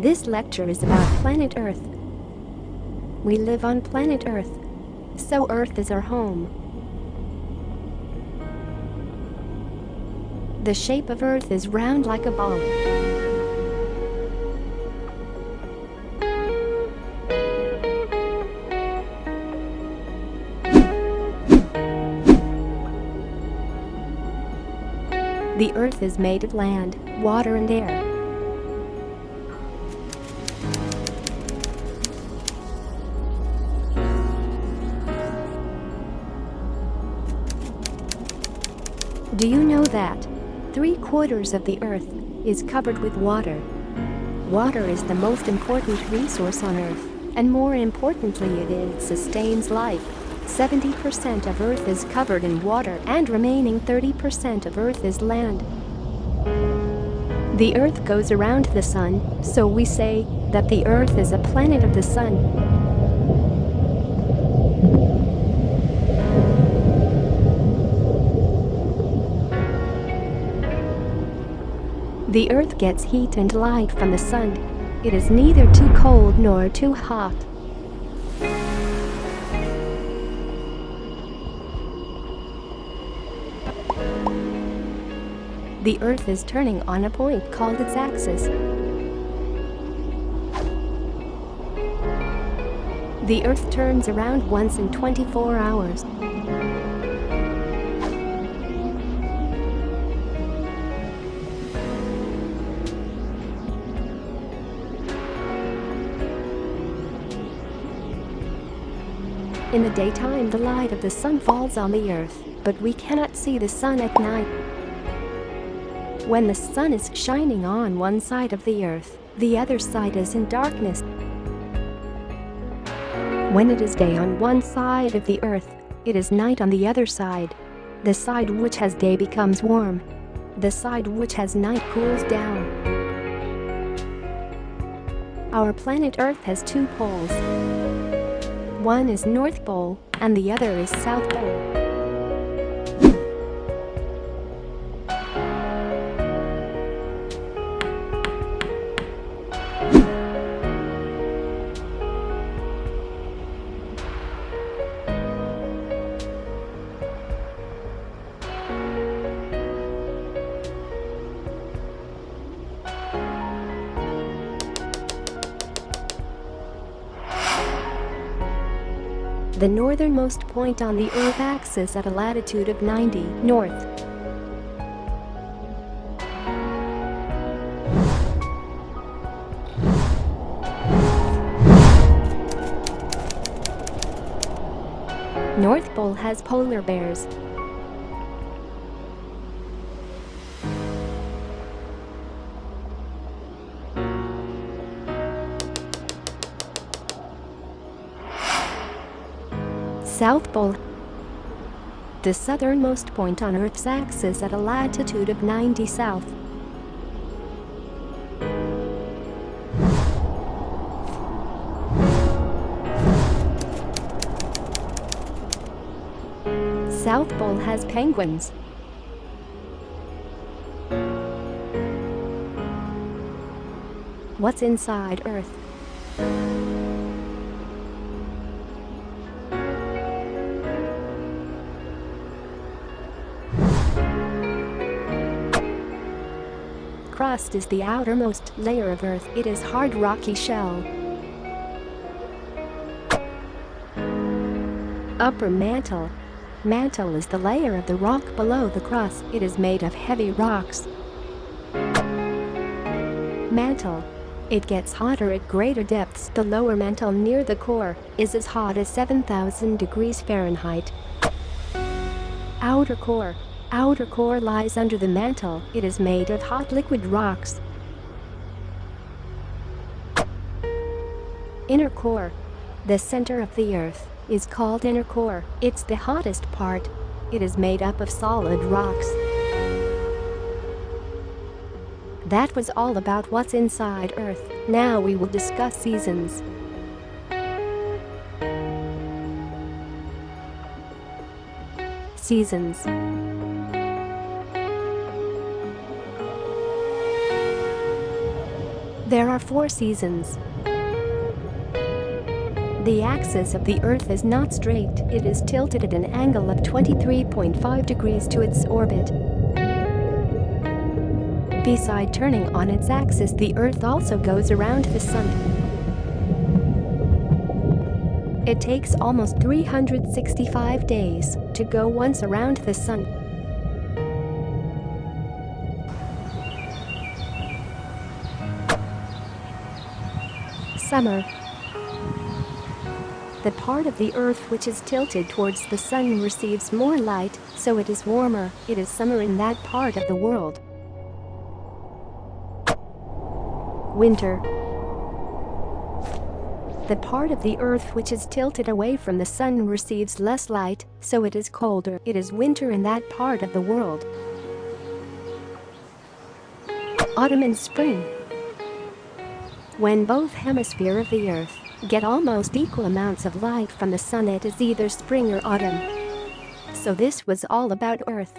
This lecture is about planet Earth. We live on planet Earth, so Earth is our home. The shape of Earth is round like a ball. The Earth is made of land, water and air. Do you know that 3/4 of the Earth is covered with water? Water is the most important resource on Earth, and more importantly, it sustains life. 70% of Earth is covered in water and remaining 30% of Earth is land. The Earth goes around the Sun, so we say that the Earth is a planet of the Sun. The Earth gets heat and light from the Sun. It is neither too cold nor too hot. The Earth is turning on a point called its axis. The Earth turns around once in 24 hours. In the daytime, the light of the sun falls on the Earth, but we cannot see the sun at night. When the sun is shining on one side of the Earth, the other side is in darkness. When it is day on one side of the Earth, it is night on the other side. The side which has day becomes warm. The side which has night cools down. Our planet Earth has two poles. One is North Pole and the other is South Pole. The northernmost point on the Earth axis at a latitude of 90 north. North Pole has polar bears. South Pole, the southernmost point on Earth's axis at a latitude of 90 south. South Pole has penguins. What's inside Earth? Crust is the outermost layer of Earth. It is hard rocky shell. Upper mantle. Mantle is the layer of the rock below the crust. It is made of heavy rocks. Mantle. It gets hotter at greater depths. The lower mantle near the core is as hot as 7,000 degrees Fahrenheit. Outer core. Outer core lies under the mantle. It is made of hot liquid rocks. Inner core. The center of the Earth is called inner core. It's the hottest part. It is made up of solid rocks. That was all about what's inside Earth. Now we will discuss seasons. Seasons. There are 4 seasons. The axis of the Earth is not straight, it is tilted at an angle of 23.5 degrees to its orbit. Beside turning on its axis, the Earth also goes around the Sun. It takes almost 365 days to go once around the Sun. Summer. The part of the Earth which is tilted towards the Sun receives more light, so it is warmer. It is summer in that part of the world. Winter. The part of the Earth which is tilted away from the Sun receives less light, so it is colder. It is winter in that part of the world. Autumn and spring. When both hemispheres of the Earth get almost equal amounts of light from the Sun, it is either spring or autumn. So this was all about Earth.